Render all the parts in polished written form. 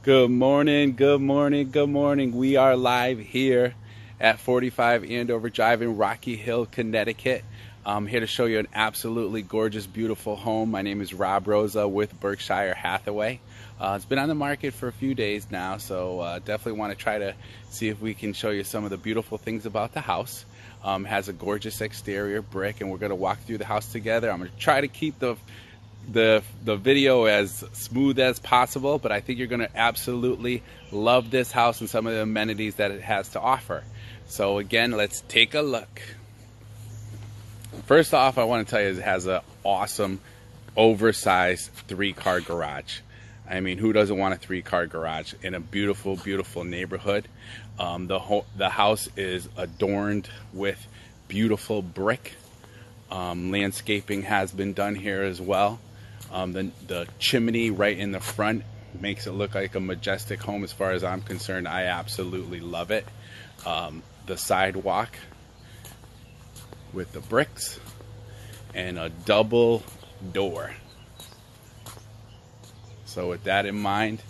Good morning, good morning, good morning. We are live here at 45 Andover Drive in Rocky Hill, Connecticut. I'm here to show you an absolutely gorgeous, beautiful home. My name is Rob Rosa with Berkshire Hathaway. It's been on the market for a few days now, so definitely want to try to see if we can show you some of the beautiful things about the house. Has a gorgeous exterior, brick, and we're going to walk through the house together. I'm going to try to keep the video as smooth as possible, but I think you're going to absolutely love this house and some of the amenities that it has to offer. So again, let's take a look. First off, I want to tell you it has an awesome oversized 3-car garage. I mean, who doesn't want a 3-car garage in a beautiful, beautiful neighborhood? The house is adorned with beautiful brick. Landscaping has been done here as well. The chimney right in the front makes it look like a majestic home as far as I'm concerned. I absolutely love it. The sidewalk with the bricks and a double door. So with that in mind,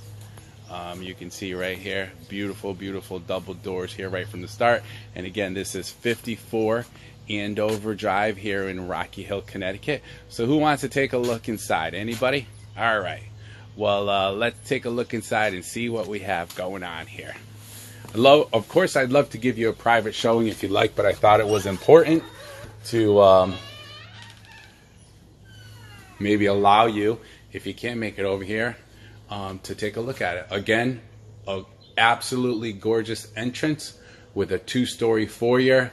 you can see right here, beautiful, beautiful double doors here right from the start. And again, this is 54 Andover Drive here in Rocky Hill, Connecticut. So who wants to take a look inside? Anybody? All right. Well, let's take a look inside and see what we have going on here. Of course, I'd love to give you a private showing if you'd like, but I thought it was important to maybe allow you, if you can't make it over here, to take a look at it. Again, an absolutely gorgeous entrance with a 2-story foyer.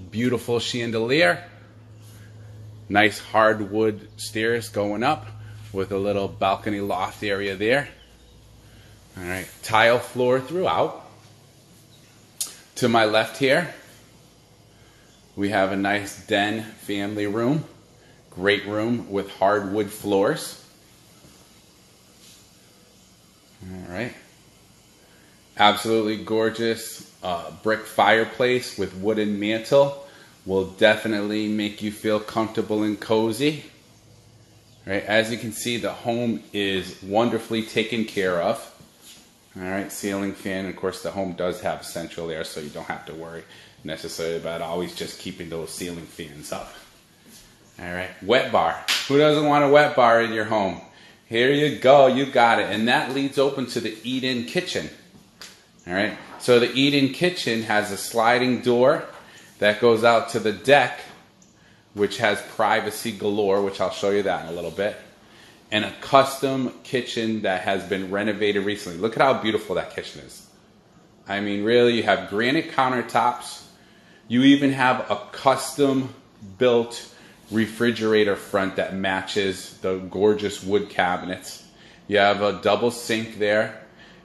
Beautiful chandelier, nice hardwood stairs going up with a little balcony loft area there. All right, tile floor throughout. To my left here, we have a nice den family room. Great room with hardwood floors. All right, absolutely gorgeous brick fireplace with wooden mantle. Will definitely make you feel comfortable and cozy. Right, as you can see, the home is wonderfully taken care of. All right, ceiling fan. Of course, the home does have central air, so you don't have to worry necessarily about always just keeping those ceiling fans up. All right, wet bar. Who doesn't want a wet bar in your home? Here you go, you got it. And that leads open to the eat-in kitchen. All right, so the eat-in kitchen has a sliding door that goes out to the deck, which has privacy galore, which I'll show you that in a little bit, and a custom kitchen that has been renovated recently. Look at how beautiful that kitchen is. I mean, really, you have granite countertops. You even have a custom built refrigerator front that matches the gorgeous wood cabinets. You have a double sink there.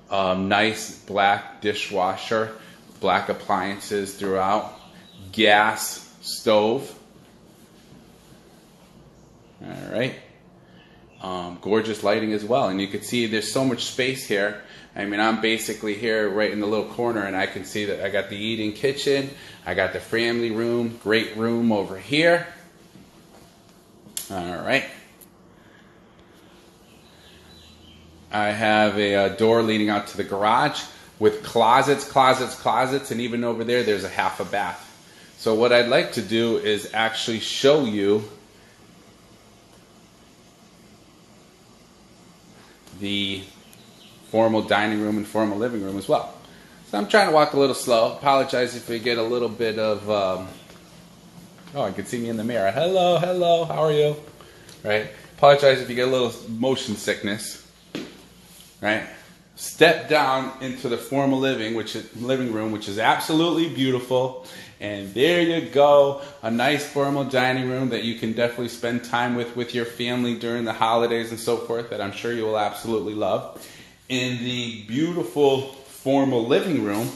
Nice black dishwasher, black appliances throughout, gas stove. All right, gorgeous lighting as well, and you can see there's so much space here. I mean, I'm basically here right in the little corner, and I can see that I got the eating kitchen, I got the family room, great room over here. All right. I have a door leading out to the garage with closets, and even over there, there's a half a bath. So what I'd like to do is actually show you the formal dining room and formal living room as well. So I'm trying to walk a little slow. Apologize if we get a little bit of, oh, you can see me in the mirror. Hello, hello, how are you? Right? Apologize if you get a little motion sickness. Right? Step down into the formal living room, which is absolutely beautiful. And there you go, a nice formal dining room that you can definitely spend time with your family during the holidays and so forth, that I'm sure you will absolutely love. In the beautiful formal living room,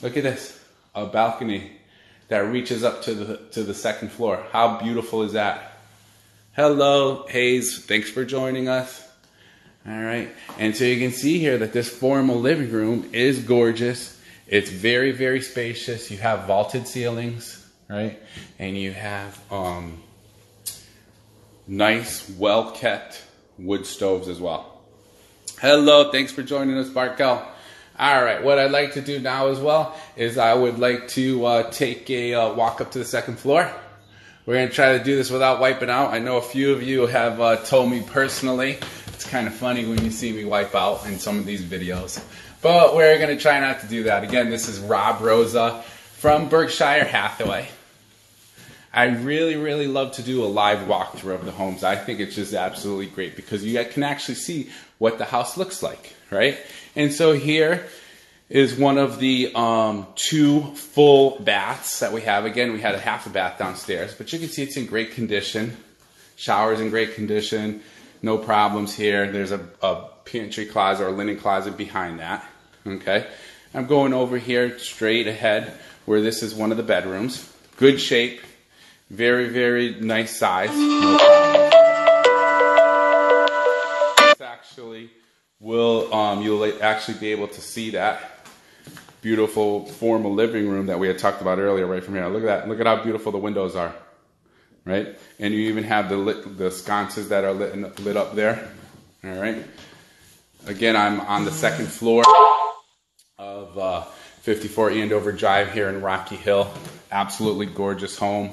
look at this, a balcony that reaches up to the second floor. How beautiful is that? Hello, Hayes, thanks for joining us. All right, and so you can see here that this formal living room is gorgeous. It's very, very spacious. You have vaulted ceilings, right? And you have nice, well-kept wood stoves as well. Hello, thanks for joining us, Barkel. All right, what I'd like to do now as well is I would like to take a walk up to the second floor. We're going to try to do this without wiping out. I know a few of you have told me personally, it's kind of funny when you see me wipe out in some of these videos. But we're going to try not to do that. Again, this is Rob Rosa from Berkshire Hathaway. I really love to do a live walkthrough of the homes. I think it's just absolutely great because you can actually see what the house looks like, right? And so here is one of the 2 full baths that we have. Again, we had a half a bath downstairs, but you can see it's in great condition. Shower's in great condition, no problems here. There's a pantry closet or linen closet behind that, okay? I'm going over here straight ahead where this is one of the bedrooms. Good shape. Very nice size. No problem. This actually will, you'll actually be able to see that beautiful formal living room that we had talked about earlier right from here. Look at that. Look at how beautiful the windows are, right? And you even have the sconces that are lit up there, all right? Again, I'm on the second floor of 54 Andover Drive here in Rocky Hill. Absolutely gorgeous home.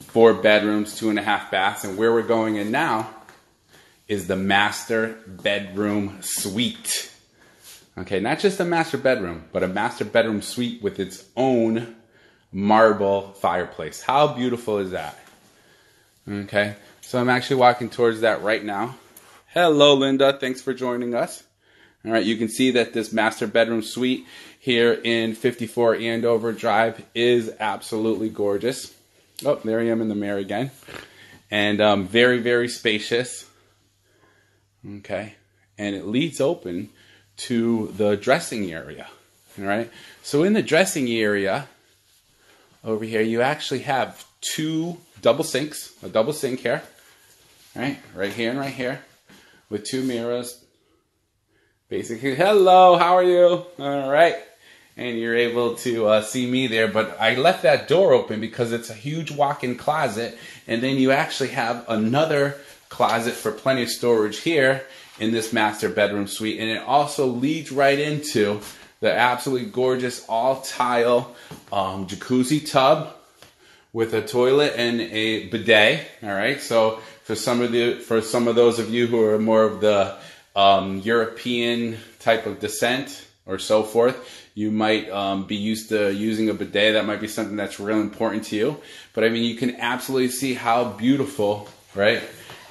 4 bedrooms, 2.5 baths, and where we're going in now is the master bedroom suite. Okay, not just a master bedroom, but a master bedroom suite with its own marble fireplace. How beautiful is that? Okay, so I'm actually walking towards that right now. Hello, Linda. Thanks for joining us. All right, you can see that this master bedroom suite here in 54 Andover Drive is absolutely gorgeous. Oh, there I am in the mirror again. And very spacious. Okay. And it leads open to the dressing area. All right. So in the dressing area over here, you actually have 2 double sinks. A double sink here. Right here and right here. With 2 mirrors. Basically, hello, how are you? All right. And you're able to see me there, but I left that door open because it's a huge walk-in closet, and then you actually have another closet for plenty of storage here in this master bedroom suite, and it also leads right into the absolutely gorgeous all-tile jacuzzi tub with a toilet and a bidet. All right, so for some of those of you who are more of the European type of descent or so forth, you might be used to using a bidet. That might be something that's real important to you. But I mean, you can absolutely see how beautiful, right,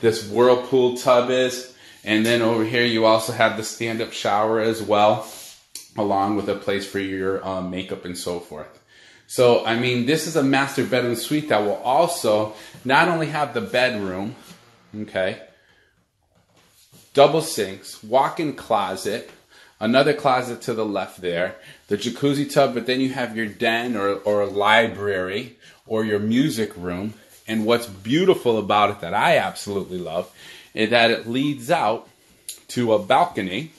this whirlpool tub is. And then over here, you also have the stand-up shower as well, along with a place for your makeup and so forth. So, I mean, this is a master bedroom suite that will also not only have the bedroom, okay, double sinks, walk-in closet, another closet to the left there, the jacuzzi tub, but then you have your den or a library or your music room. And what's beautiful about it that I absolutely love is that it leads out to a balcony.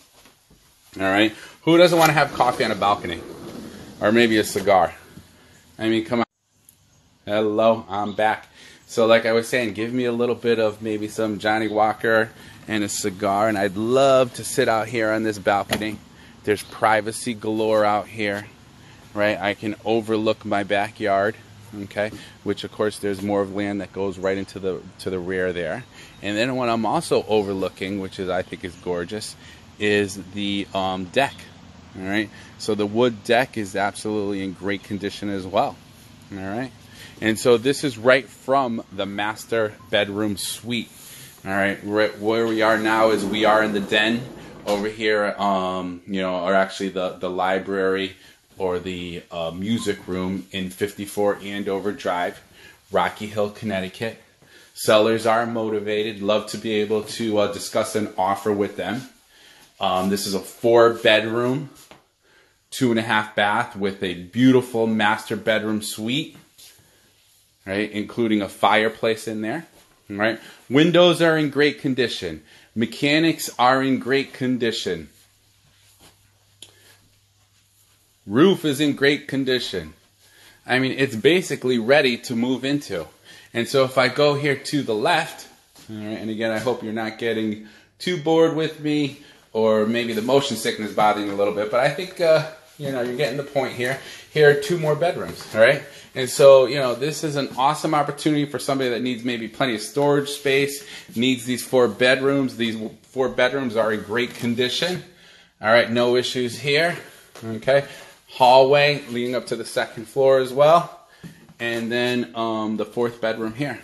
All right. Who doesn't want to have coffee on a balcony? Or maybe a cigar? I mean, come on. Hello, I'm back. So like I was saying, give me a little bit of maybe some Johnny Walker and a cigar, and I'd love to sit out here on this balcony. There's privacy galore out here, right? I can overlook my backyard, okay? Which of course there's more of land that goes right into the rear there. And then what I'm also overlooking, which is I think is gorgeous, is the deck. All right, so the wood deck is absolutely in great condition as well. All right, and so this is right from the master bedroom suite. All right, where we are now is we are in the den over here, you know, or actually the library or the music room in 54 Andover Drive, Rocky Hill, Connecticut. Sellers are motivated, love to be able to discuss an offer with them. This is a 4-bedroom, 2.5 bath with a beautiful master bedroom suite, right, including a fireplace in there. Right? Windows are in great condition. Mechanics are in great condition. Roof is in great condition. I mean, it's basically ready to move into. And so if I go here to the left, all right, and again, I hope you're not getting too bored with me or maybe the motion sickness bothering you a little bit, but I think, you know, you're getting the point here. Here are 2 more bedrooms, all right? And so, you know, this is an awesome opportunity for somebody that needs maybe plenty of storage space, needs these 4 bedrooms. These 4 bedrooms are in great condition. All right, no issues here, okay? Hallway leading up to the 2nd floor as well. And then the 4th bedroom here.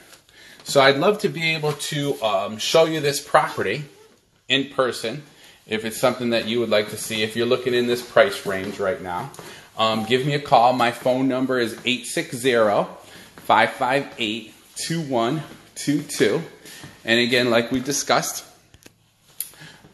So I'd love to be able to show you this property in person if it's something that you would like to see. If you're looking in this price range right now, give me a call. My phone number is 860-558-2122. And again, like we discussed,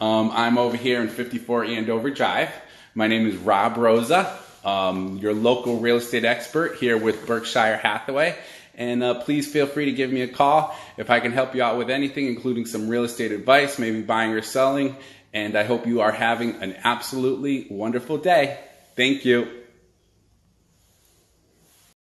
I'm over here in 54 Andover Drive. My name is Rob Rosa, your local real estate expert here with Berkshire Hathaway. And please feel free to give me a call if I can help you out with anything, including some real estate advice, maybe buying or selling. And I hope you are having an absolutely wonderful day. Thank you.